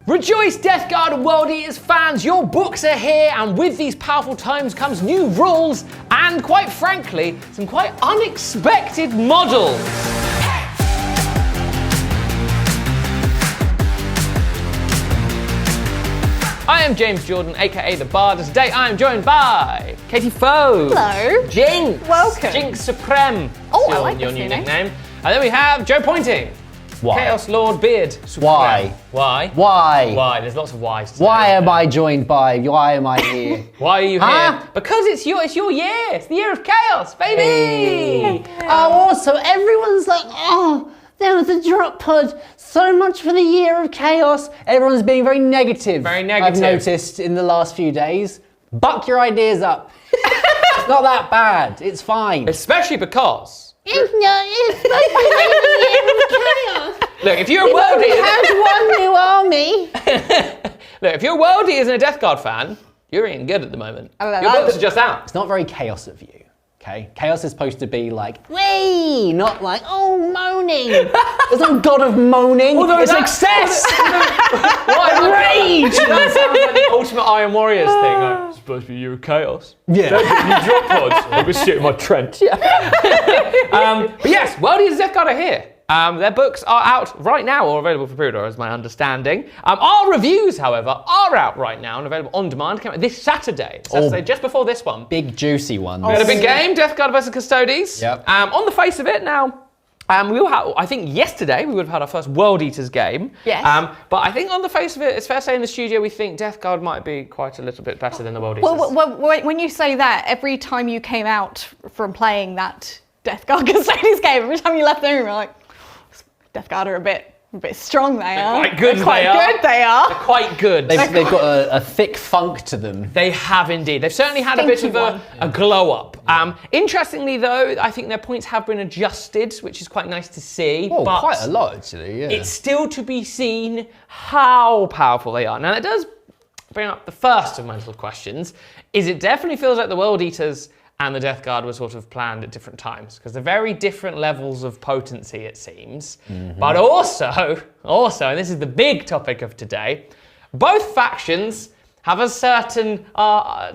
Rejoice, Death Guard and World Eaters fans, your books are here, and with these powerful times comes new rules and, quite frankly, some quite unexpected models. I am James Jordan, aka The Bard, and today I am joined by Katie Foe. Hello. Jinx. Welcome. Jinx Supreme. Oh, I like your this new new name. nickname. And then we have Joe Pointing. Why? Chaos Lord Beard. Supreme. Why? Why? Why? Why? There's lots of whys. Today, Why am there? I joined by? Why am I here? Why are you Huh? here? Because it's your year. It's the year of chaos, baby. Oh, also, everyone's like, oh, there was a drop pod. So much for the year of chaos. Everyone's being very negative. Very negative. I've noticed in the last few days. Buck your ideas up. It's not that bad. It's fine. Especially because. It's supposed to be the year of chaos. Look, if you're a World We Eater. had one new army. Look, if you're a World Eaters and a Death Guard fan, you're eating good at the moment. Oh, Your books are just out. It's not very chaos of you. Okay? Chaos is supposed to be like, wee, not like, oh, moaning. There's no god of moaning. Although it's that- success. Rage! That sounds like the Ultimate Iron Warriors thing. Like, it's supposed to be year of chaos. Yeah. You drop pods. I'm gonna shit in my trench. Yeah. But yes, World Eaters Death Guard are here. Their books are out right now or available for pre-order, is my understanding. Our reviews, however, are out right now and available on demand. Came out this Saturday, just before this one. Big juicy ones. We had a big game, Death Guard versus Custodes. Yep. On the face of it, now, we will have, I think yesterday we would have had our first World Eaters game. Yes. But I think on the face of it, it's fair to say in the studio we think Death Guard might be quite a little bit better than the World Eaters. Well, when you say that, every time you came out from playing that Death Guard Custodes game, every time you left the room, you're like, Death Guard are a bit strong. They are. Quite good. They're quite good. They They're are. quite good. They've got a thick funk to them. They have indeed. They've certainly had a bit of a glow up. Interestingly, though, I think their points have been adjusted, which is quite nice to see. Oh, but quite a lot actually, yeah. it's still to be seen how powerful they are. Now, that does bring up the first of my little questions. It definitely feels like the World Eaters and the Death Guard were sort of planned at different times, because they're very different levels of potency, it seems. But also, and this is the big topic of today, both factions have a certain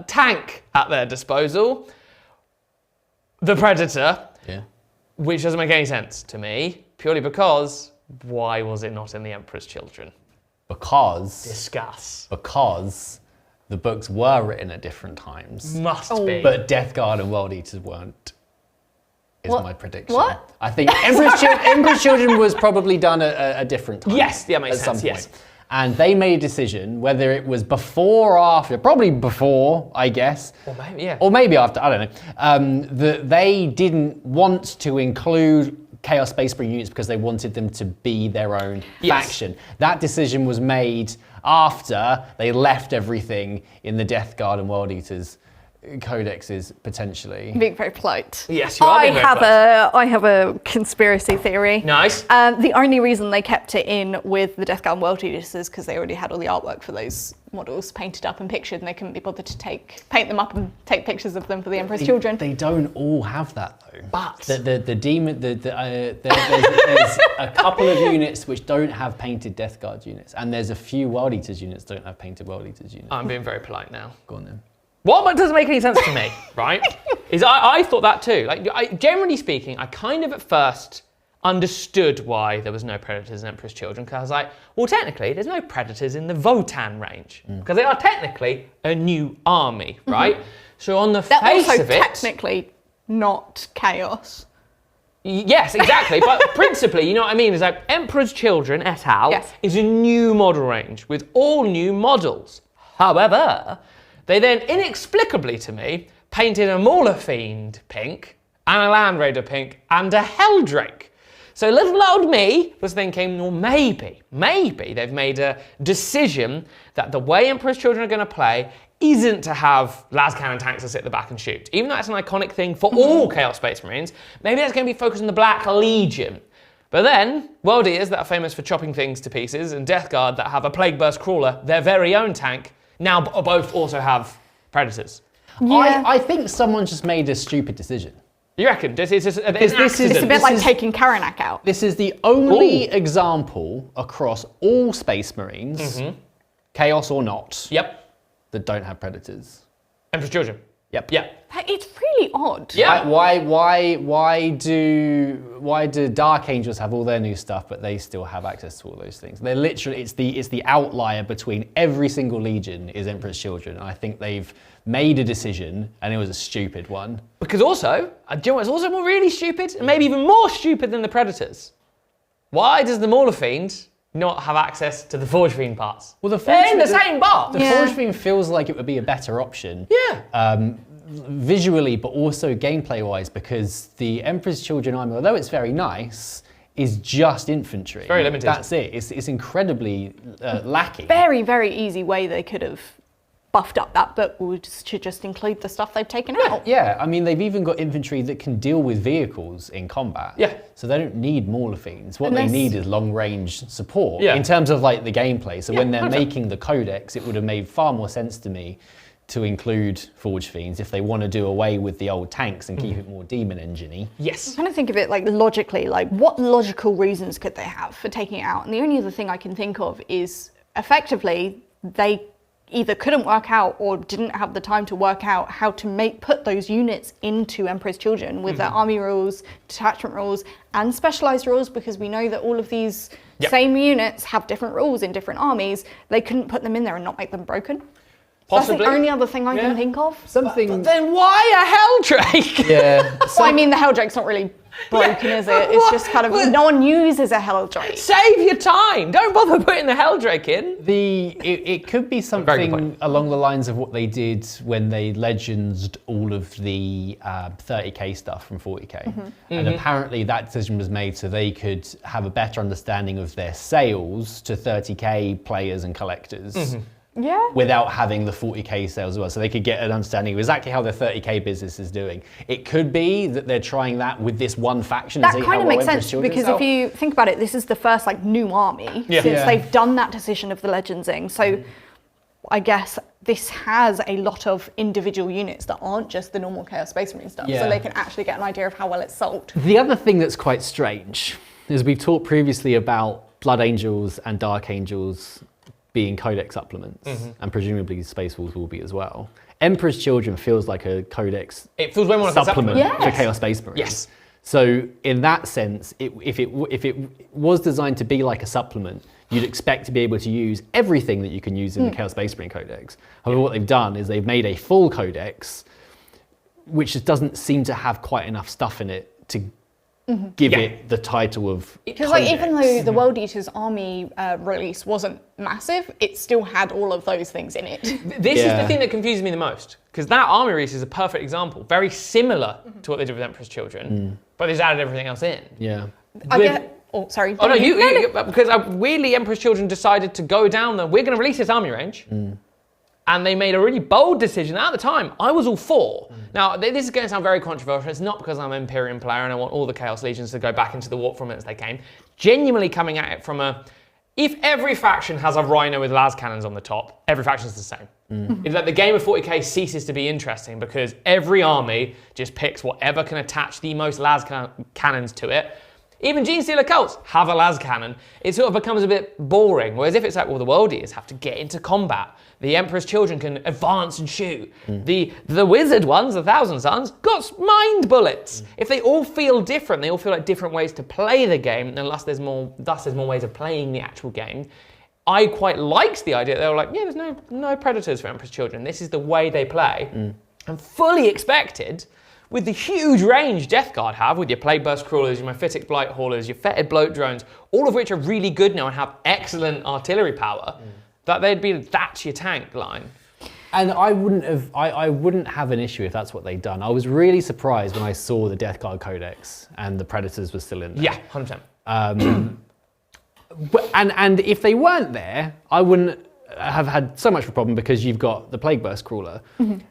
tank at their disposal, the Predator, which doesn't make any sense to me, purely because why was it not in the Emperor's Children? Because Discuss. the books were written at different times. Must be. But Death Guard and World Eaters weren't, is What? my prediction. What? I think Emperor's Children was probably done at a different time. Yes, yeah, makes at sense, some yes. point. And they made a decision, whether it was before or after, probably before, I guess. Or maybe, yeah. Or maybe after, I don't know. That they didn't want to include Chaos Space Marine units because they wanted them to be their own faction. That decision was made after they left everything in the Death Guard and World Eaters codexes, potentially. Being very polite. Yes, you are being very I have a conspiracy theory. Nice. The only reason they kept it in with the Death Guard and World Eaters is because they already had all the artwork for those models painted up and pictured, and they couldn't be bothered to paint them up and take pictures of them for the Emperor's Children. They don't all have that though. But the demon, there's a couple of units which don't have painted Death Guard units, and there's a few World Eaters units that don't have painted World Eaters units. I'm being very polite now. Go on then. What doesn't make any sense to me, right, is I thought that too. Like, generally speaking, I kind of at first understood why there was no Predators in Emperor's Children, because I was like, well, technically, there's no Predators in the Votan range, because they are technically a new army, right? So on the They're face also of it... technically not chaos. Yes, exactly. But principally, you know what I mean? Is like Emperor's Children et al. Is a new model range with all new models. However, they then inexplicably to me painted a Mauler Fiend pink and a Land Raider pink and a Helldrake. So little old me was thinking, well, maybe they've made a decision that the way Emperor's Children are going to play isn't to have las cannon tanks that sit at the back and shoot. Even though that's an iconic thing for all Chaos Space Marines, maybe that's going to be focused on the Black Legion. But then, World Eaters that are famous for chopping things to pieces, and Death Guard that have a Plague Burst Crawler, their very own tank, now both also have Predators. Yeah. I think someone just made a stupid decision. You reckon? It's It's a bit like taking Karanak out. This is the only example across all Space Marines, Chaos or not, that don't have Predators. Emperor's Children. Yep. Yeah. It's really odd. Yeah. Why do Dark Angels have all their new stuff, but they still have access to all those things? They're literally, it's the outlier between every single Legion is Emperor's Children. And I think they've made a decision, and it was a stupid one. Because also, do you know what's also really stupid, and maybe even more stupid than the Predators? Why does the Mauler Fiend not have access to the Forge Fiend parts? Well, they're in the same box. The Forge Fiend feels like it would be a better option. Yeah. Visually, but also gameplay-wise, because the Emperor's Children army, although it's very nice, is just infantry. It's very limited. That's it. It's incredibly lacking. Very, very easy way they could have buffed up that book to just include the stuff they've taken out. Yeah, I mean, they've even got infantry that can deal with vehicles in combat. Yeah. So they don't need Mauler Fiends. What they need is long-range support Yeah. in terms of like the gameplay. So when they're 100%. making the Codex, it would have made far more sense to me to include Forge Fiends if they want to do away with the old tanks and keep it more demon engine-y. Yes. I'm trying to think of it like logically, like what logical reasons could they have for taking it out? And the only other thing I can think of is effectively they either couldn't work out or didn't have the time to work out how to put those units into Emperor's Children with their army rules, detachment rules, and specialized rules, because we know that all of these same units have different rules in different armies. They couldn't put them in there and not make them broken. Possibly. That's the only other thing I can think of. Something. But then why a Helldrake? Yeah. Well, I mean, the Helldrake's not really broken, is it? It's just kind of, no one uses a Helldrake. Save your time. Don't bother putting the Helldrake in. It could be something along the lines of what they did when they legendsed all of the 30k stuff from 40k. And apparently that decision was made so they could have a better understanding of their sales to 30k players and collectors. Yeah. Without having the 40k sales as well. So they could get an understanding of exactly how their 30k business is doing. It could be that they're trying that with this one faction. That kind of makes sense, because if you think about it, this is the first like new army since they've done that decision of the legendsing. So I guess this has a lot of individual units that aren't just the normal Chaos Space Marine stuff. So they can actually get an idea of how well it's sold. The other thing that's quite strange is we've talked previously about Blood Angels and Dark Angels being Codex supplements, and presumably Space Wolves will be as well. Emperor's Children feels like a Codex feels way more like a supplement for Chaos Space Marines. Yes. So in that sense, if it was designed to be like a supplement, you'd expect to be able to use everything that you can use in the Chaos Space Marine Codex. However, what they've done is they've made a full Codex, which just doesn't seem to have quite enough stuff in it to give it the title of Because like, even though the World Eaters army release wasn't massive, it still had all of those things in it. This is the thing that confuses me the most, because that army release is a perfect example, very similar to what they did with Emperor's Children, but they've added everything else in. Yeah. Oh, sorry. Oh no, because weirdly Emperor's Children decided to go down we're going to release this army range. And they made a really bold decision. At the time, I was all for. Now, this is going to sound very controversial. It's not because I'm an Imperium player and I want all the Chaos Legions to go back into the warp from it as they came. Genuinely coming at it from if every faction has a Rhino with las cannons on the top, every faction is the same. It's like the game of 40k ceases to be interesting because every army just picks whatever can attach the most las cannons to it. Even Genestealer cults have a las cannon. It sort of becomes a bit boring. Whereas if it's like, well, the World Eaters have to get into combat. The Emperor's Children can advance and shoot. The Wizard ones, the Thousand Sons, got mind bullets. If they all feel different, they all feel like different ways to play the game, and thus there's more ways of playing the actual game. I quite liked the idea. They were like, yeah, there's no Predators for Emperor's Children. This is the way they play. And fully expected, with the huge range Death Guard have, with your Plague Burst Crawlers, your Mephitic Blight Haulers, your Fetid Bloat Drones, all of which are really good now and have excellent artillery power, that that's your tank line. And I wouldn't have an issue if that's what they'd done. I was really surprised when I saw the Death Guard Codex and the Predators were still in there. Yeah, 100%. And if they weren't there, I wouldn't have had so much of a problem because you've got the Plague Burst Crawler.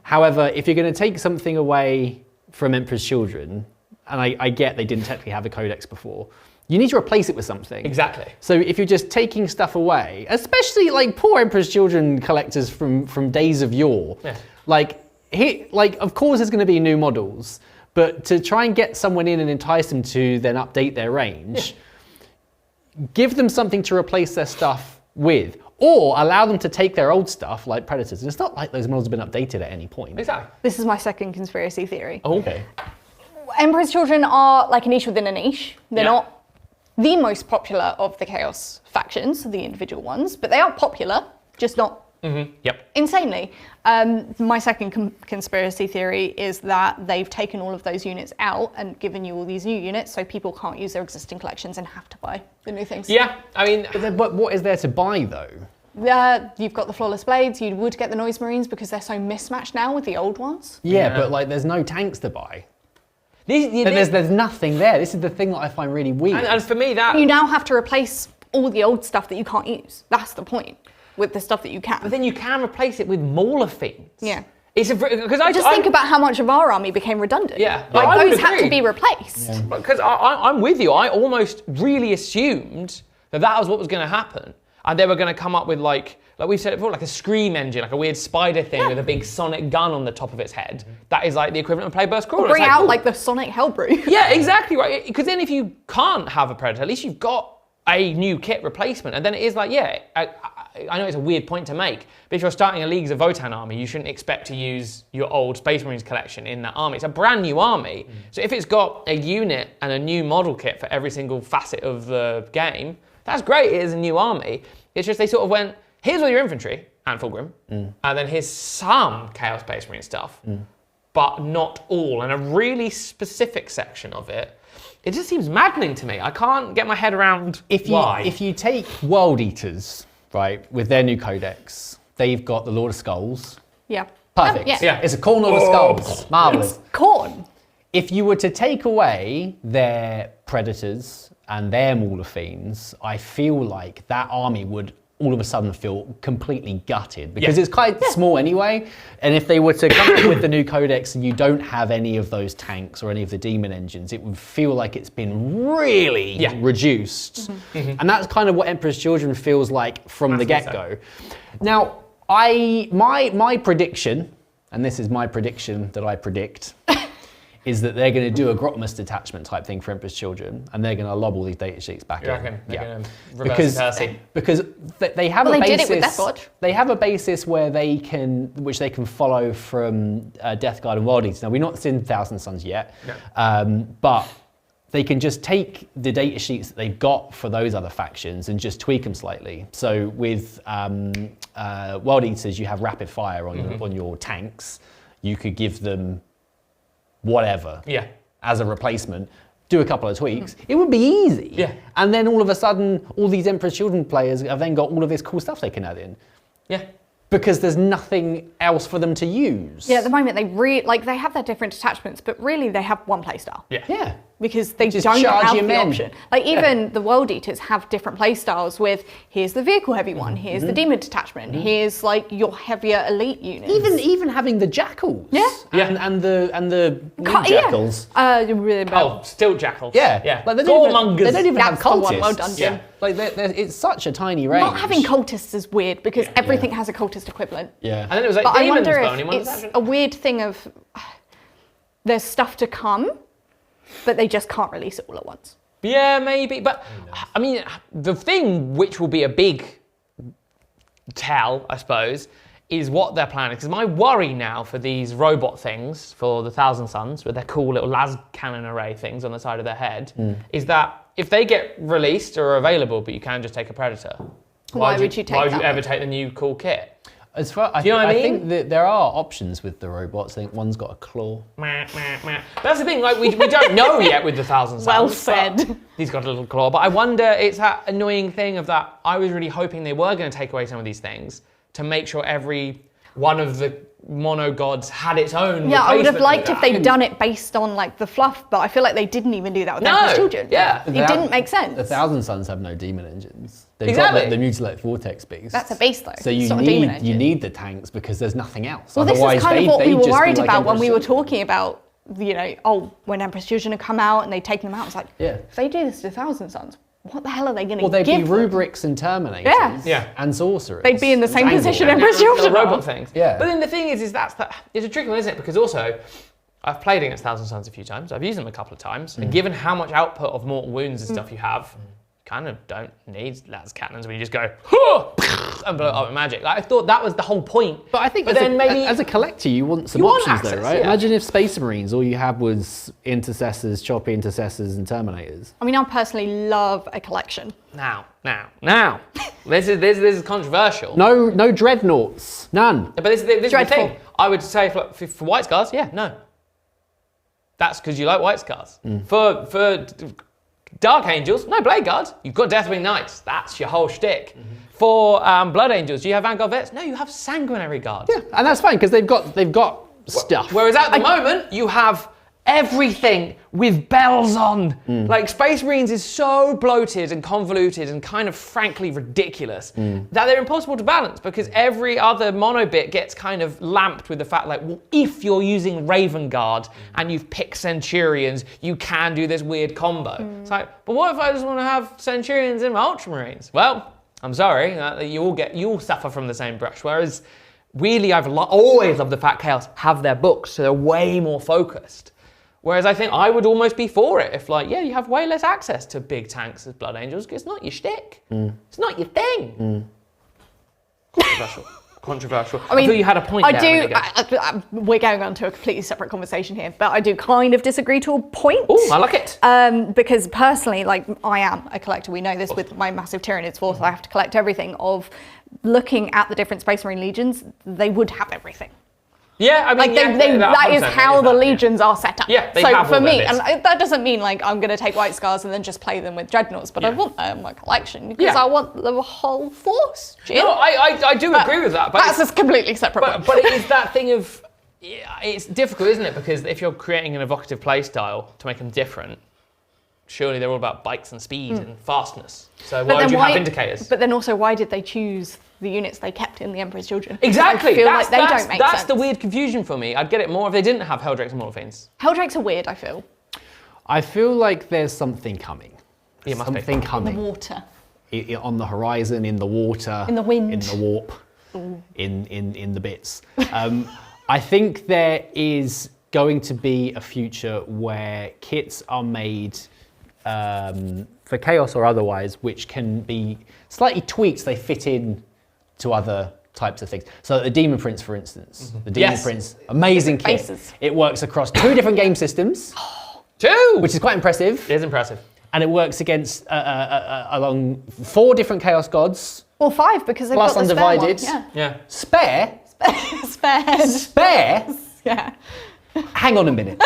However, if you're going to take something away from Emperor's Children, and I get they didn't technically have a Codex before, you need to replace it with something. Exactly. So if you're just taking stuff away, especially like poor Emperor's Children collectors from days of yore, of course there's going to be new models, But to try and get someone in and entice them to then update their range, give them something to replace their stuff with, or allow them to take their old stuff, like Predators. And it's not like those models have been updated at any point. Exactly. This is my second conspiracy theory. Oh, okay. Emperor's Children are like a niche within a niche. They're not the most popular of the Chaos factions, the individual ones, but they are popular, just not insanely. My second conspiracy theory is that they've taken all of those units out and given you all these new units so people can't use their existing collections and have to buy the new things. Yeah, I mean... But what is there to buy, though? You've got the Flawless Blades, you would get the Noise Marines because they're so mismatched now with the old ones. Yeah, but like there's no tanks to buy. There's nothing there. This is the thing that I find really weird. And for me, that... You now have to replace all the old stuff that you can't use. That's the point. With the stuff that you can. But then you can replace it with Mauler Fiends. Yeah. It's because I just think about how much of our army became redundant. Yeah. Like those had to be replaced. Because I'm with you. I almost really assumed that was what was going to happen. And they were going to come up with like we've said it before, like a scream engine, like a weird spider thing with a big sonic gun on the top of its head. That is like the equivalent of Playburst Crawler. Bring out like the Sonic Hellbrew. Yeah, exactly right. Because then if you can't have a Predator, at least you've got a new kit replacement. And then it is like, I know it's a weird point to make, but if you're starting a Leagues of Votann army, you shouldn't expect to use your old Space Marines collection in that army. It's a brand new army. So if it's got a unit and a new model kit for every single facet of the game, that's great. It is a new army. It's just they sort of went, here's all your infantry and Fulgrim, and then here's some Chaos Space Marine stuff, but not all, and a really specific section of it. It just seems maddening to me. I can't get my head around why. If you take World Eaters, right, with their new Codex, they've got the Lord of Skulls. Yeah. Perfect. Yeah. It's a Khorne Lord of Skulls. Marvellous. It's Khorne. If you were to take away their Predators and their Mauler Fiends, I feel like that army would all of a sudden feel completely gutted because it's quite small anyway. And if they were to come up with the new Codex and you don't have any of those tanks or any of the demon engines, it would feel like it's been really reduced. And that's kind of what Emperor's Children feels like from the get-go. Now, my prediction, and this is my prediction that I predict, is that they're going to do a Grotmus detachment type thing for Emperor's Children, and they're going to lob all these data sheets back in. Because they have a basis. They did it with Death Guard. They have a basis where they can follow from Death Guard and Wild Eaters. Now we've not seen Thousand Sons yet, but they can just take the data sheets that they've got for those other factions and just tweak them slightly. So with Wild Eaters, you have rapid fire on your tanks. You could give them whatever as a replacement, do a couple of tweaks, it would be easy. Yeah. And then all of a sudden, all these Emperor's Children players have then got all of this cool stuff they can add in. Yeah. Because there's nothing else for them to use. Yeah, at the moment they have their different detachments, but really they have one playstyle. Yeah. Because they Just don't charge have your the men. option. Like even the World Eaters have different playstyles with here's the vehicle heavy one, here's the demon detachment, here's like your heavier elite units. Even having the jackals. And the new jackals. Stilt jackals. Yeah. Like they don't even have That's the one, cultists. well done, Jim. Like it's such a tiny range. Not having cultists is weird because everything has a cultist equivalent. Yeah. And then it was like But I demons wonder bone. if it's a weird thing of there's stuff to come, but they just can't release it all at once. Yeah, maybe. But I mean, the thing which will be a big tell, I suppose, is what they're planning. Because my worry now for these robot things, for the Thousand Sons, with their cool little las cannon array things on the side of their head, is that if they get released or are available, but you can just take a Predator, Why would you ever take the new cool kit? As far, I think that there are options with the robots. I think one's got a claw. But that's the thing, like we don't know yet with the Thousand Sons. Well said. He's got a little claw, but I wonder, it's that annoying thing of that I was really hoping they were going to take away some of these things to make sure every one of the mono gods had its own. Yeah, I would have liked if they'd done it based on like the fluff, but I feel like they didn't even do that with Emperor's Children. Yeah. It didn't make sense. The Thousand Sons have no demon engines. They've Exactly. got the Mutilate Vortex beast. That's a beast though. So It's you not a demon engine. need the tanks because there's nothing else. Well, this Otherwise, is kind of what we were just be worried like about when we were Emperor's talking about, when Emperor's Children had come out and they'd taken them out. It's like, if they do this to Thousand Sons, what the hell are they going to give? Well, they'd be them? rubrics and Terminators Yeah. and Sorcerers. They'd be in the same Angle. position Emperor's Children the are. robot things. Yeah. But then the thing is it's a tricky one, isn't it? Because also, I've played against Thousand Suns a few times. I've used them a couple of times. And given how much output of mortal wounds and stuff you have, kind of don't need las cannons where you just go and blow it up with magic. Like, I thought that was the whole point. But I think maybe as a collector, you want some want options access, though, right? yeah. Imagine if Space Marines, all you had was Intercessors, Choppy Intercessors, and Terminators. I mean, I personally love a collection. Now. This is controversial. No Dreadnoughts, none. But this is the Dreadful. thing. I would say for White Scars, no. That's because you like White Scars. For Dark Angels, no Blade Guards. You've got Deathwing Knights. That's your whole shtick. For Blood Angels, do you have Vanguard Vets? No, you have Sanguinary Guards. Yeah, and that's fine because they've got stuff. Whereas at the moment, you have everything with bells on. Like, Space Marines is so bloated and convoluted and kind of frankly ridiculous that they're impossible to balance, because every other mono bit gets kind of lamped with the fact, like, well, if you're using Raven Guard and you've picked Centurions, you can do this weird combo. It's like, but what if I just want to have Centurions in my Ultramarines? Well, I'm sorry, you all suffer from the same brush. Whereas, really, I've always loved the fact Chaos have their books, so they're way more focused. Whereas I think I would almost be for it if, like, you have way less access to big tanks as Blood Angels, because it's not your shtick. It's not your thing. Controversial. I mean, I thought you had a point there. We're going on to a completely separate conversation here, but I do kind of disagree to a point. Oh, I like it. Because personally, like, I am a collector. We know this with my massive Tyranids force. I have to collect everything. Of looking at the different Space Marine legions, they would have everything. Yeah, I mean, that is how the legions are set up. Yeah, they so have for all me, their bits. and that doesn't mean like I'm going to take White Scars and then just play them with Dreadnoughts, but I want them in my collection because I want the whole force. Jim. No, I do agree with that. But that's a completely separate one. But it is that thing of, it's difficult, isn't it? Because if you're creating an evocative play style to make them different, surely they're all about bikes and speed and fastness. So why would you have indicators? But then also, why did they choose the units they kept in the Emperor's Children? Exactly. I feel like they don't make sense. That's the weird confusion for me. I'd get it more if they didn't have Helldrakes and Mortal Fiends. Helldrakes are weird, I feel. I feel like there's something coming. Yeah, must something be. coming. The water. On the horizon, in the water. In the wind. In the warp. In the bits. I think there is going to be a future where kits are made for Chaos or otherwise, which can be slightly tweaked. They fit in to other types of things. So the Demon Prince, for instance, the Demon Prince, amazing kit. Faces. It works across 2 different game systems. 2! Which is quite impressive. It is impressive. And it works against along 4 different Chaos Gods. Well, 5 because they've plus got the Undivided. Spare one. Yeah. Spare? Spares. Spare? Yeah. Hang on a minute.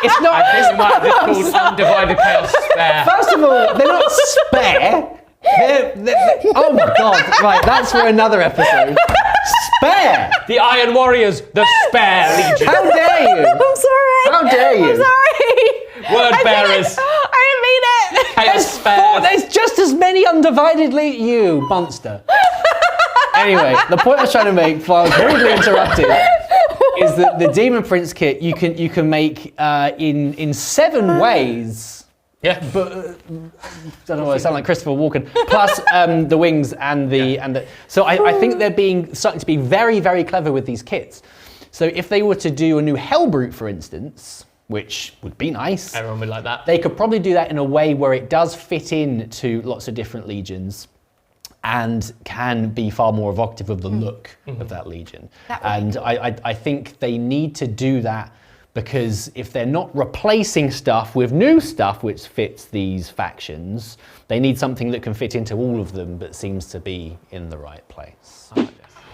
It's not. I think we might have just called Undivided Chaos Spare. First of all, they're not spare. They're, oh my god! Right, that's for another episode. Spare. The Iron Warriors, the Spare Legion. How dare you? I'm sorry. How dare you? I'm sorry. Word bearers. I didn't mean it. Chaos Spares. There's just as many undividedly. You monster. Anyway, the point I was trying to make before I was rudely interrupted is that the Demon Prince kit you can make in 7 ways. Yeah. But don't know why I sound like Christopher Walken. Plus the wings and the so I think they're starting to be very, very clever with these kits. So if they were to do a new Hellbrute, for instance, which would be nice, Everyone would like that. they could probably do that in a way where it does fit in to lots of different legions and can be far more evocative of the look of that legion. And cool. I think they need to do that, because if they're not replacing stuff with new stuff which fits these factions, they need something that can fit into all of them but seems to be in the right place.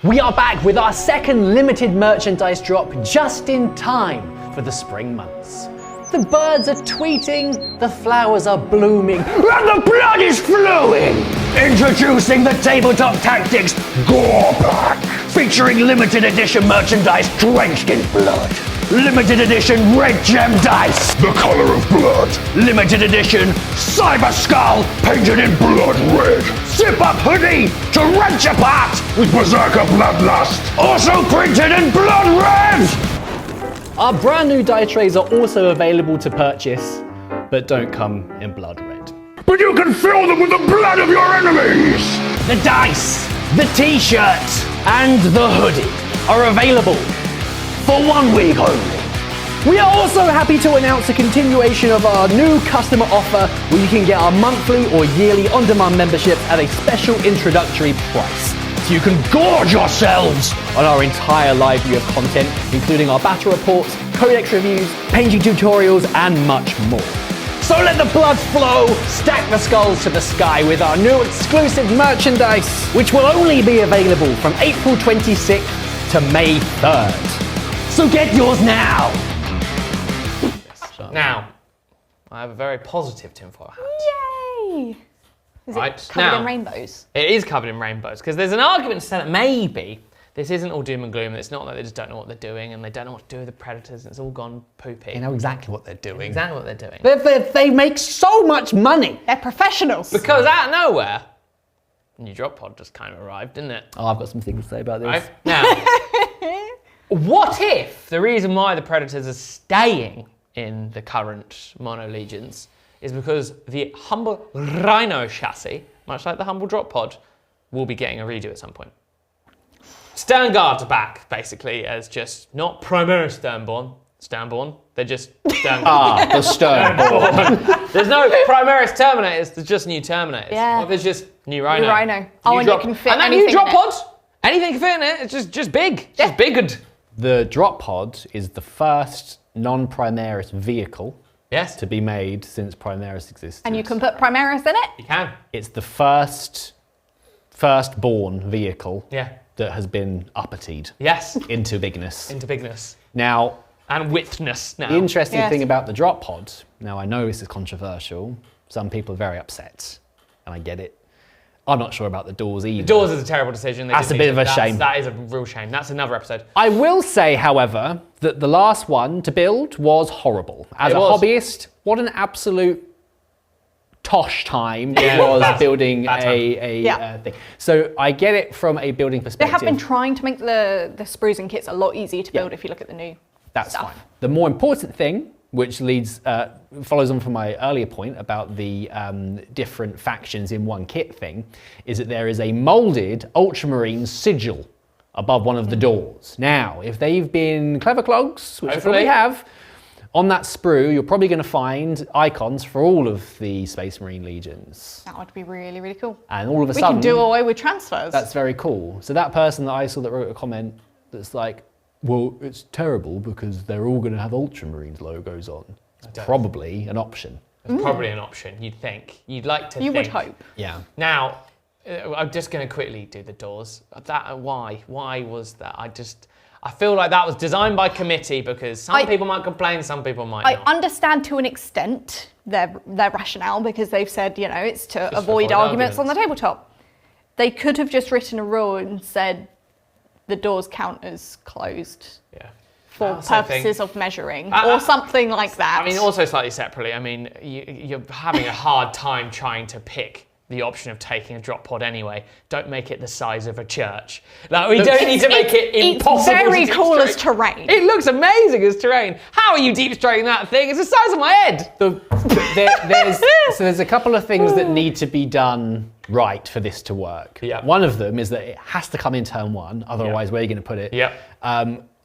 We are back with our second limited merchandise drop just in time for the spring months. The birds are tweeting, the flowers are blooming, and the blood is flowing! Introducing the Tabletop Tactics Gore Pack, featuring limited edition merchandise drenched in blood. Limited edition Red Gem Dice, the color of blood. Limited edition Cyber Skull, painted in blood red. Zip Up Hoodie to wrench apart with Berserker Bloodlust, also printed in blood red. Our brand new die trays are also available to purchase, but don't come in blood red. But you can fill them with the blood of your enemies! The dice, the t-shirt, and the hoodie are available for 1 week only. We are also happy to announce a continuation of our new customer offer where you can get our monthly or yearly on-demand membership at a special introductory price. So you can gorge yourselves on our entire library of content, including our battle reports, Codex reviews, painting tutorials, and much more. So let the blood flow, stack the skulls to the sky with our new exclusive merchandise, which will only be available from April 26th to May 3rd. So get yours now! Now, I have a very positive tinfoil hat. Yay! Is Right, it covered now- in rainbows? It is covered in rainbows, because there's an argument to say that maybe this isn't all doom and gloom, it's not that they just don't know what they're doing and they don't know what to do with the predators and it's all gone poopy. They know exactly what they're doing. Exactly what they're doing. They make so much money! They're professionals. Because out of nowhere, a new drop pod just kind of arrived, didn't it? Oh, I've got some things to say about this. Right? Now, what if the reason why the predators are staying in the current mono legions is because the humble Rhino chassis, much like the humble drop pod, will be getting a redo at some point. Stern guards are back, basically, as just not Primaris Sternborn, they're just Stern The Sternborn. There's no Primaris Terminators, there's just new Terminators. Yeah. Well, there's just new Rhino. New Rhino. Oh, and you can fit and that anything new drop in it. pod, anything can fit in it, it's just big. Just big. The drop pod is the first non-Primaris vehicle Yes, to be made since Primaris existed. And you can put Primaris in it? you can. It's the firstborn vehicle Yeah. that has been uppitied Yes. into bigness. Into bigness. Now, And widthness now. the interesting Yes. thing about the drop pod, now I know this is controversial, some people are very upset, and I get it. I'm not sure about the doors either. Doors is a terrible decision. They That's just a bit need of a to- shame. That is a real shame. That's another episode. I will say, however, that the last one to build was horrible. As It a was. hobbyist, what an absolute tosh time Yeah, it was bad- building bad time. Yeah. thing. So I get it from a building They perspective. have been trying to make the sprues and kits a lot easier to build if you look at the new That's stuff. fine. The more important thing, which follows on from my earlier point about the different factions in one kit thing, is that there is a molded ultramarine sigil above one of the doors. Now, if they've been clever clogs, which they Hopefully. probably have, on that sprue, you're probably going to find icons for all of the Space Marine legions. That would be really, really cool. And all of a We sudden, can do away with transfers. that's very cool. So that person that I saw that wrote a comment that's like, well, it's terrible because they're all going to have Ultramarines logos on. It's probably an option. It's probably an option, you'd think. You'd like to You think. would hope. Yeah. Now, I'm just going to quickly do the doors. Why? Why was that? I feel like that was designed by committee because some people might complain, some people might I not. understand to an extent their rationale because they've said, it's to Just avoid arguments on the tabletop. They could have just written a rule and said the doors count as closed Yeah. for I also think- purposes of measuring or something like that. I mean, also slightly separately, I mean, you're having a hard time trying to pick the option of taking a drop pod anyway. Don't make it the size of a church. Like, we don't need to make it impossible. It's very to cool as deep-strike. terrain. It looks amazing as terrain. How are you deep striking that thing? It's the size of my head. There's a couple of things that need to be done right for this to work. Yeah. One of them is that it has to come in turn one, otherwise where are you going to put it? Yep.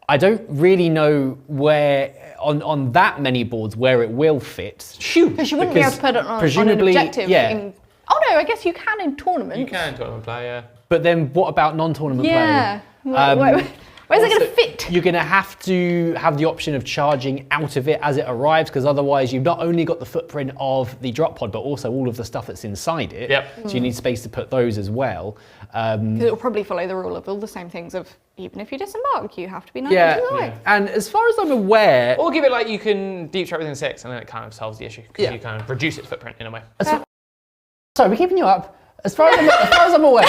I don't really know where, on that many boards, where it will fit. Because you wouldn't be able to put it on an objective. Yeah. Oh no, I guess you can in tournaments. You can tournament play, yeah. But then what about non-tournament Yeah. play? Where's it going Also, to fit? You're going to have to have the option of charging out of it as it arrives, because otherwise you've not only got the footprint of the drop pod, but also all of the stuff that's inside it. Yep. So you need space to put those as well. It'll probably follow the rule of all the same things of even if you disembark, you have to be 90 Yeah. feet away. And as far as I'm aware, Or give it like you can deep strike within 6 and then it kind of solves the issue because Yeah. you kind of reduce its footprint in a way. sorry, we're keeping you up. As far as I'm aware,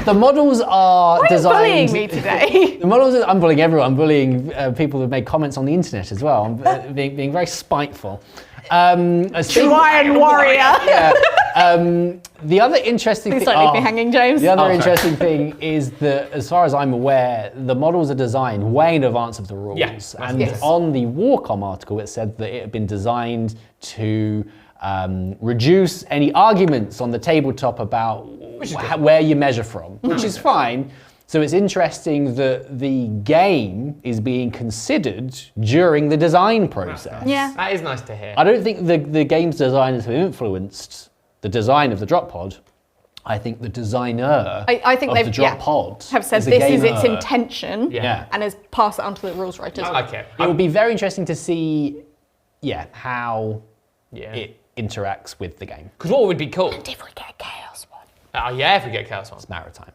the models are Why are you designed. bullying me today? The models. I'm bullying everyone. I'm bullying people who've made comments on the internet as well. I'm being very spiteful. Lion warrior. Yeah. The other interesting Please thing. don't leave me hanging, James. The other sorry. interesting thing is that, as far as I'm aware, the models are designed way in advance of the rules. Yes, and yes. on the Warcom article, it said that it had been designed to reduce any arguments on the tabletop about where you measure from, which is fine. So it's interesting that the game is being considered during the design process. Yeah. That is nice to hear. I don't think the game's designers have influenced the design of the drop pod. I think the designer I think of they've the drop pod have said is a this is its gamer. intention and has passed it on to the rules writers. I like it. It would be very interesting to see, how Yeah. it interacts with the game. Because what would be cool? If we get a chaos one. Oh yeah, if we get Chaos one. It's maritime.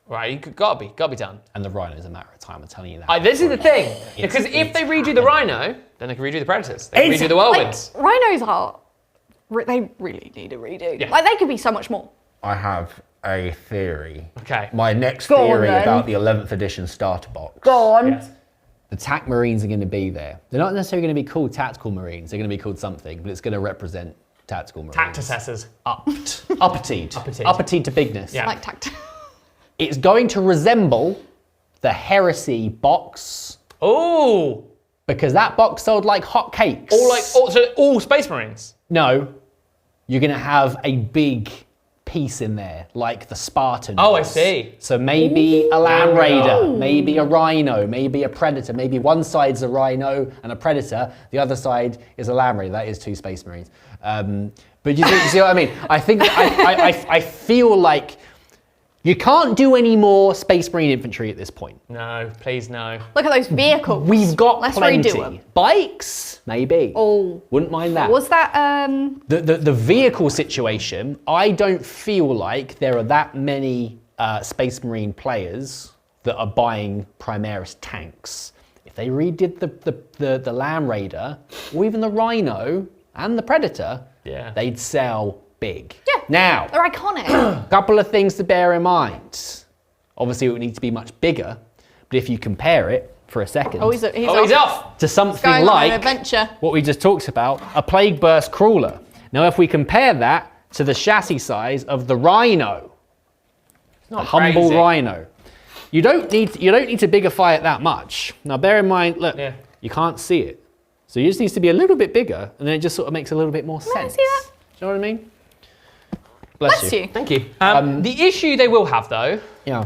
Right, gotta be done. And the Rhino is a maritime, I'm telling you that. This is the thing. Because if they redo the Rhino, then they can redo the Predators. They can redo the Whirlwinds. Rhinos are, they really need a redo. Yeah. Like they could be so much more. I have a theory. Okay. My next Go on, theory then. about the 11th edition starter box. Go on. Yes. The TAC Marines are going to be there. They're not necessarily going to be called Tactical Marines. They're going to be called something, but it's going to represent Tactical Marines. Tacticessors. Uppity to bigness. Yeah. Like tact. It's going to resemble the Heresy box Oh! because that box sold like hotcakes. All Space Marines. No, you're going to have a big piece in there, like the Spartans. Oh, I see. So maybe a Land Raider, maybe a Rhino, maybe a Predator. Maybe one side's a Rhino and a Predator, the other side is a Land Raider. That is 2 Space Marines. But you see what I mean? I think I feel like you can't do any more Space Marine infantry at this point. No, please no. Look at those vehicles. We've got Let's plenty. redo them. Bikes, maybe. Oh. Wouldn't mind that. Was that The vehicle situation, I don't feel like there are that many Space Marine players that are buying Primaris tanks. If they redid the Land Raider, or even the Rhino and the Predator, they'd sell big. Yeah. Now, they're iconic. a couple of things to bear in mind. Obviously, it would need to be much bigger, but if you compare it for a second He's off. to something Going like on an adventure. what we just talked about, a Plague Burst Crawler. Now, if we compare that to the chassis size of the Rhino, Not the humble crazy. Rhino, you don't need to bigify it that much. Now, bear in mind, look, you can't see it, so it just needs to be a little bit bigger, and then it just sort of makes a little bit more sense. see that? Do you know what I mean? Bless you. Thank you. The issue they will have, though, Yeah.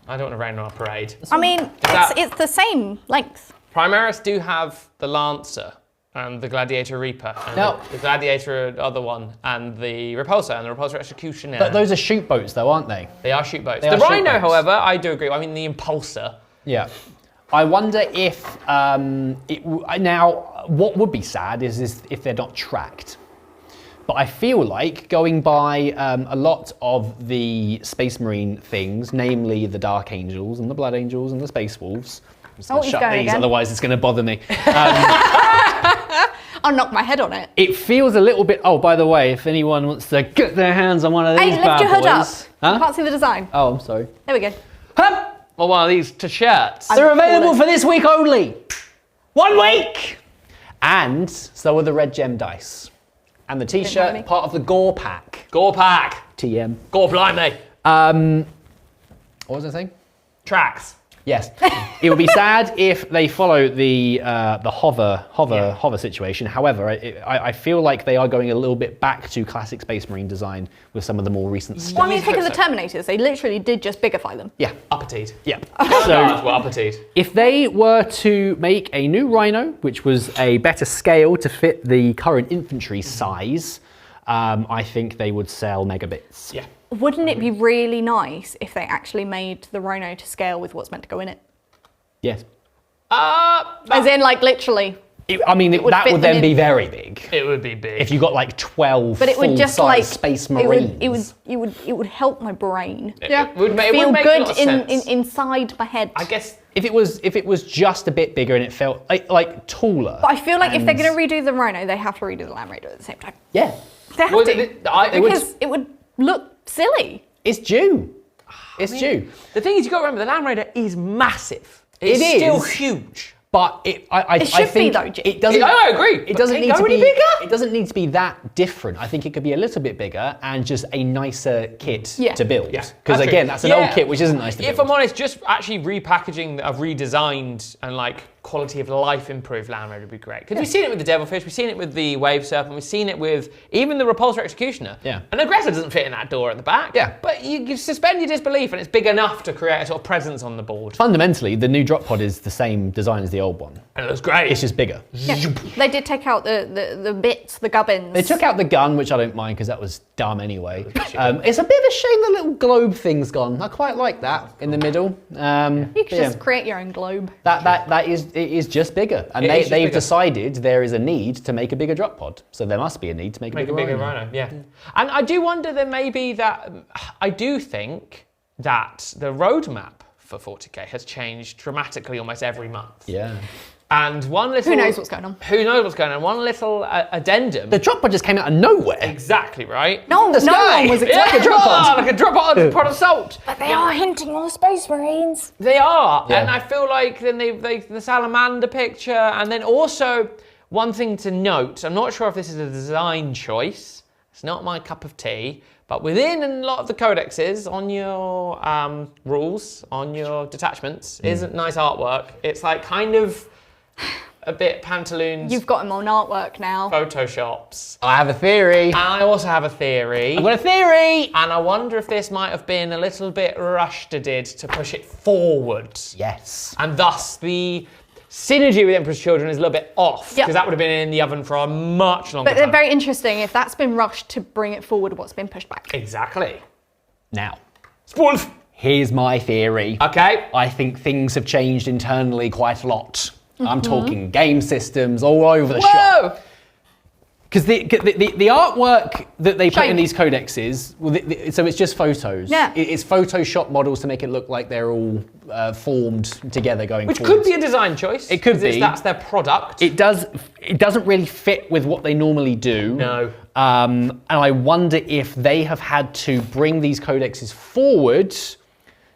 I don't want to rain on a parade. I mean, it's the same length. Primaris do have the Lancer and the Gladiator Reaper, and No. the Gladiator other one, and the Repulsor, and the Repulsor Executioner. But those are shoot boats, though, aren't they? They are shoot boats. They The are shoot Rhino, boats. however, I do agree. I mean, the Impulsor. Yeah. I wonder if now what would be sad is if they're not tracked. But I feel like going by a lot of the Space Marine things, namely the Dark Angels and the Blood Angels and the Space Wolves. I'm just gonna he's shut going these, again. otherwise it's going to bother me. I'll knock my head on it. It feels a little bit. Oh, by the way, if anyone wants to get their hands on one of these Hey, bad lift your hood boys, up. I can't see the design. Oh, I'm sorry. There we go. Or one of these t-shirts. They're available for this week only. 1 week. And so are the red gem dice. And the know any. t-shirt, part of the Gore pack. Gore pack. TM. Gore blimey. What was I saying? Tracks. Yes. It would be sad if they follow the hover situation. However, I feel like they are going a little bit back to classic Space Marine design with some of the more recent stuff. Well, I mean, think of the Terminators. They literally did just bigify them. Yeah. Upperteed. Yeah. So, So upperteed. if they were to make a new Rhino, which was a better scale to fit the current infantry size, I think they would sell megabits. Yeah. Wouldn't it be really nice if they actually made the Rhino to scale with what's meant to go in it? Yes. As in, like, literally. That fit would them then in. be very big. It would be big. If you got like 12 But it would just full-size like Space Marines. it would help my brain. It would make Feel a good lot of sense. inside my head. I guess. If it was just a bit bigger and it felt like taller. But I feel like if they're and- going to redo the Rhino, they have to redo the Land Raider at the same time. Yeah. They have Well, to. Because it would look silly. It's due. It's due. The thing is, you got to remember, the Land Raider is massive. It's It still is. huge. But I It should be, think though, Jim. it doesn't. I agree. It doesn't But need can it to go be any bigger? It doesn't need to be that different. I think it could be a little bit bigger and just a nicer kit Yeah. to build. Yeah, Because that's again, true. that's an Yeah. old kit which isn't nice to build. If I'm honest, just actually repackaging, redesigned and like quality of life improved Land Raider would be great. Because we've seen it with the Devilfish, we've seen it with the Wave Serpent, we've seen it with even the Repulsor Executioner. Yeah. An Aggressor doesn't fit in that door at the back. Yeah. But you suspend your disbelief and it's big enough to create a sort of presence on the board. Fundamentally, the new drop pod is the same design as the old one. And it looks great. It's just bigger. Yeah. They did take out the bits, the gubbins. They took out the gun, which I don't mind because that was dumb anyway. It's a bit of a shame the little globe thing's gone. I quite like that in the middle. You could just create your own globe. It is just bigger, and they've decided there is a need to make a bigger drop pod. So there must be a need to make a bigger Rhino. Yeah. And I do wonder then maybe that I do think that the roadmap for 40k has changed dramatically almost every month. Yeah. And one little... Who knows what's going on? Who knows what's going on? One little addendum. The drop pod just came out of nowhere. Exactly, right? No one was like a drop pod. Like a drop pod assault. But they are hinting on the Space Marines. They are. Yeah. And I feel like then the salamander picture, and then also one thing to note, I'm not sure if this is a design choice. It's not my cup of tea. But within a lot of the codexes, on your rules, on your detachments, isn't nice artwork. It's like kind of a bit pantaloons. You've got him on artwork now. Photoshops. I have a theory. And I also have a theory. I've got a theory. And I wonder if this might have been a little bit rushed to push it forward. Yes. And thus the synergy with Emperor's Children is a little bit off, because Yep. that would have been in the oven for a much longer But they're time. very interesting if that's been rushed to bring it forward, what's been pushed back. Exactly. Now, Wolf. here's my theory. Okay. I think things have changed internally quite a lot. I'm talking game systems all over the shop. Whoa! Because the artwork that they put in Shiny. these codexes, so it's just photos. Yeah. It's Photoshop models to make it look like they're all formed together going Which forwards. could be a design choice. It could 'cause be. That's their product. It doesn't really fit with what they normally do. No. And I wonder if they have had to bring these codexes forward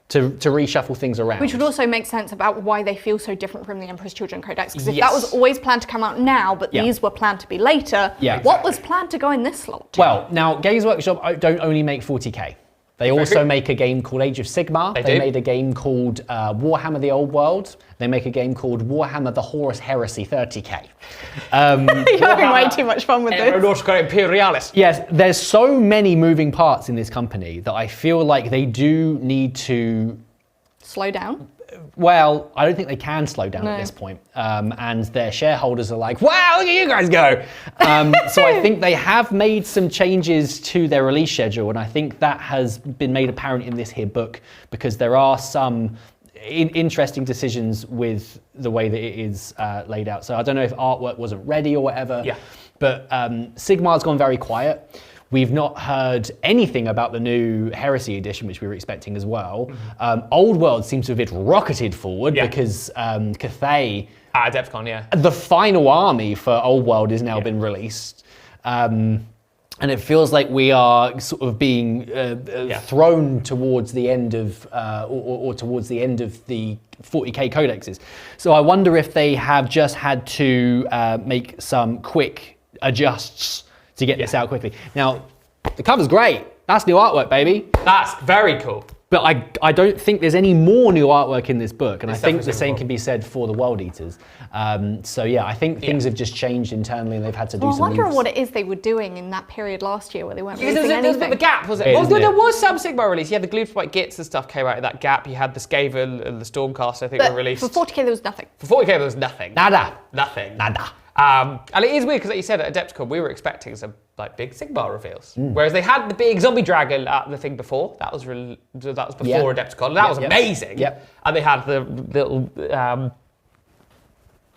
to reshuffle things around. Which would also make sense about why they feel so different from the Emperor's Children Codex. Because if Yes. that was always planned to come out now, but Yeah. these were planned to be later, Yeah. what was planned to go in this slot? Well, now Games Workshop don't only make 40k. They also make a game called Age of Sigmar. They do. made a game called Warhammer the Old World. They make a game called Warhammer the Horus Heresy 30k. You're having way too much fun with this. Aeronautica Imperialis. Yes, there's so many moving parts in this company that I feel like they do need to. Slow down. Well, I don't think they can slow down No. at this point. And their shareholders are like, wow, look at you guys go. So I think they have made some changes to their release schedule. And I think that has been made apparent in this here book because there are some interesting decisions with the way that it is laid out. So I don't know if artwork wasn't ready or whatever. Yeah. But Sigmar's gone very quiet. We've not heard anything about the new Heresy edition, which we were expecting as well. Old World seems to have been rocketed forward because Cathay, Adepticon, yeah. the final army for Old World, has now been released. And it feels like we are sort of being thrown towards the end of, or towards the end of the 40k codexes. So I wonder if they have just had to make some quick adjusts to get this out quickly. Now, the cover's great. That's new artwork, baby. That's very cool. But I don't think there's any more new artwork in this book, and It's I think the definitely same cool. can be said for the World Eaters. So yeah, I think things have just changed internally, and they've had to do Well, I some wonder moves. what it is they were doing in that period last year where they weren't Because there releasing was a bit of a anything. gap, was it? It Well, isn't there it? was some Sigmar release. Yeah, the Gloomspite Gits and stuff came out of that gap. You had the Skaven and the Stormcast, I think, But were released. for 40k there was nothing. For 40k, there was nothing. Nada. Nothing. Nada. And it is weird because, like you said, at Adepticon, we were expecting some like big Sigmar reveals, whereas they had the big zombie dragon at the thing before. That was before Adepticon. And that was amazing. Yep. And they had the little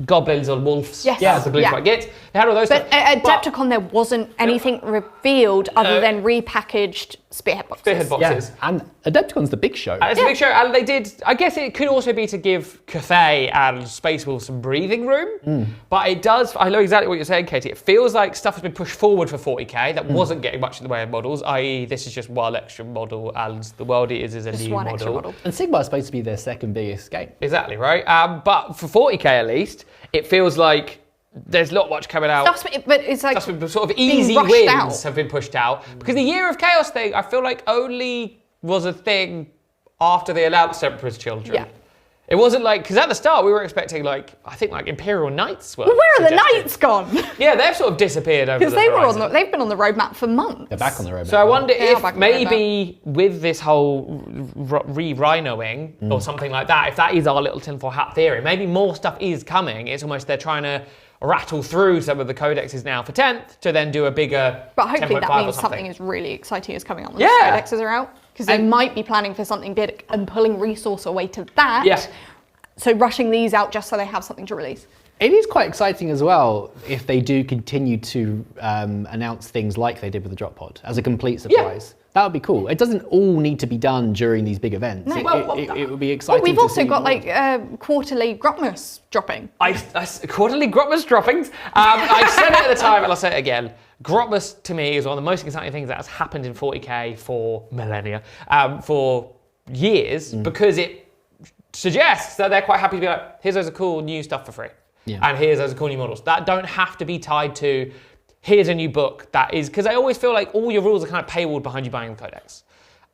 goblins or wolves. Yes. As the Gloomspite Gits. They had all those. But stuff. at Adepticon there wasn't anything revealed other than repackaged spearhead boxes. Spearhead boxes. Yeah, and Adepticon's the big show. And it's a big show, and they did. I guess it could also be to give Cathay and Space Wolf some breathing room, but it does. I know exactly what you're saying, Katie. It feels like stuff has been pushed forward for 40k that wasn't getting much in the way of models. I.e., this is just one extra model, and the World Eaters is a Just new one extra model. And Sigmar's supposed to be their second biggest game. Exactly right. But for 40k at least, it feels like there's not much coming out. But it's like That's been sort of easy rushed wins out. have been pushed out because the Year of Chaos thing, I feel like only was a thing after they announced Emperor's Children. Yeah. It wasn't like, because at the start we were expecting like, I think like Imperial Knights were. Well, where are the suggested. Knights gone? Yeah, they've sort of disappeared over Because the horizon. they've been on the roadmap for months. They're back on the roadmap. So I wonder They are if back on the maybe with this whole re-rhinoing or something like that, if that is our little tinfoil hat theory, maybe more stuff is coming. It's almost they're trying to rattle through some of the codexes now for 10th to then do a bigger But hopefully 10.5 that or means something is really exciting is coming out when the Yeah. codexes are out. Because they might be planning for something big and pulling resource away to that. Yeah. So rushing these out just so they have something to release. It is quite exciting as well if they do continue to announce things like they did with the drop pod as a complete surprise. That would be cool. It doesn't all need to be done during these big events. No. It would be exciting. Well, we've to also see got more. like quarterly Grotmus dropping. Quarterly Grotmus droppings. I said it at the time and I'll say it again. Grotmus to me is one of the most exciting things that has happened in 40k for millennia, for years, because it suggests that they're quite happy to be like, here's loads of cool new stuff for free. Yeah. And here's loads of cool new models. That don't have to be tied to, here's a new book that is, because I always feel like all your rules are kind of paywalled behind you buying the Codex.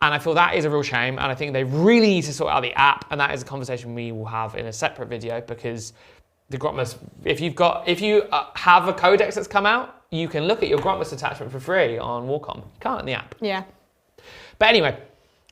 And I feel that is a real shame. And I think they really need to sort out the app. And that is a conversation we will have in a separate video, because the Grotmus, if you have a Codex that's come out, you can look at your Grotmus attachment for free on Warcom. You can't in the app. Yeah. But anyway,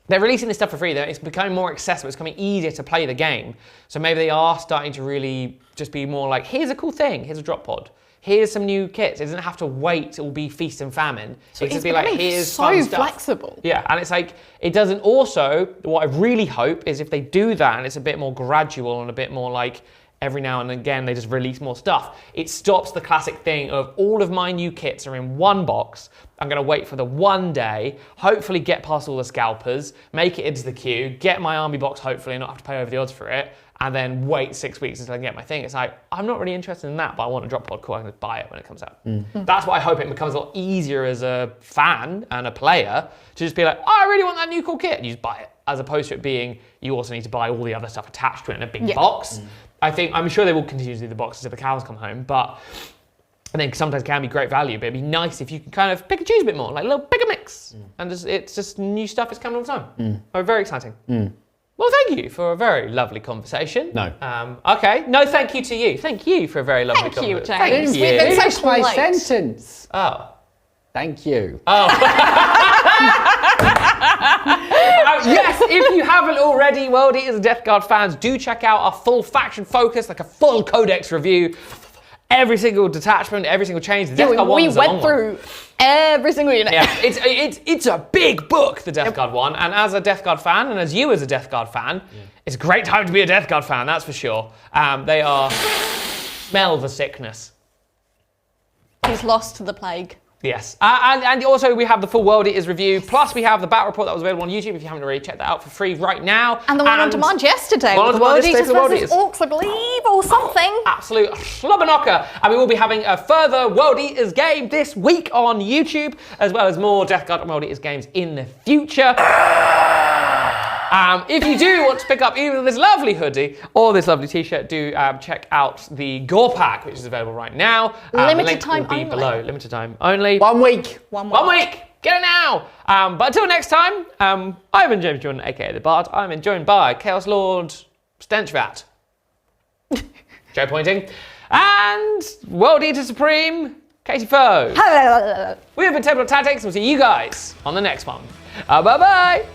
they're releasing this stuff for free. It's becoming more accessible. It's becoming easier to play the game. So maybe they are starting to really just be more like, here's a cool thing. Here's a drop pod. Here's some new kits. It doesn't have to wait. It will be feast and famine. So it can just be like, here's so fun stuff. flexible. Yeah, and it's like, it doesn't also, what I really hope is if they do that and it's a bit more gradual and a bit more like, every now and again they just release more stuff. It stops the classic thing of all of my new kits are in one box. I'm gonna wait for the one day, hopefully get past all the scalpers, make it into the queue, get my army box hopefully and not have to pay over the odds for it, and then wait 6 weeks until I can get my thing. It's like, I'm not really interested in that, but I want a drop pod, cool, I'm gonna buy it when it comes out. That's why I hope it becomes a lot easier as a fan and a player to just be like, oh, I really want that new cool kit, and you just buy it. As opposed to it being, you also need to buy all the other stuff attached to it in a big box. I'm sure they will continue to do the boxes if the cows come home, but I think sometimes can be great value, but it'd be nice if you can kind of pick and choose a bit more, like a little bigger mix. And it's just new stuff is coming all the time. Oh, very exciting. Well, thank you for a very lovely conversation. No. Okay. No, thank you to you. Thank you for a very lovely Thank you, conversation. James. Thank We've you. been so Finish my polite. sentence. Oh. Thank you. Yes, if you haven't already, World Eaters and Death Guard fans, do check out our full faction focus, like a full Codex review. Every single detachment, every single change. The Death Guard we one's a long went one. through every single unit. Yeah, it's a big book, the Death Guard one, and as a Death Guard fan, and as you as a Death Guard fan, it's a great time to be a Death Guard fan, that's for sure. They are, smell the sickness. He's lost to the plague. Yes, and also we have the full World Eaters review, plus we have the battle report that was available on YouTube if you haven't already checked that out for free right now. And the one on demand yesterday. One on with the demand World yesterday Eaters for the World versus Eaters. Orcs, I believe, or something. Absolute slobber knocker. And we will be having a further World Eaters game this week on YouTube, as well as more Death Guard and World Eaters games in the future. If you do want to pick up either this lovely hoodie or this lovely t-shirt, do check out the Gore Pack, which is available right now. Limited the link time will be only. below. Limited time only. 1 week. 1 week. Get it now. But until next time, I've been James Jordan, aka The Bard. I'm joined by Chaos Lord Stenchvat. Joe pointing. And World Eater Supreme, Katie Foe. We have been Table of Tactics. We'll see you guys on the next one. Bye-bye.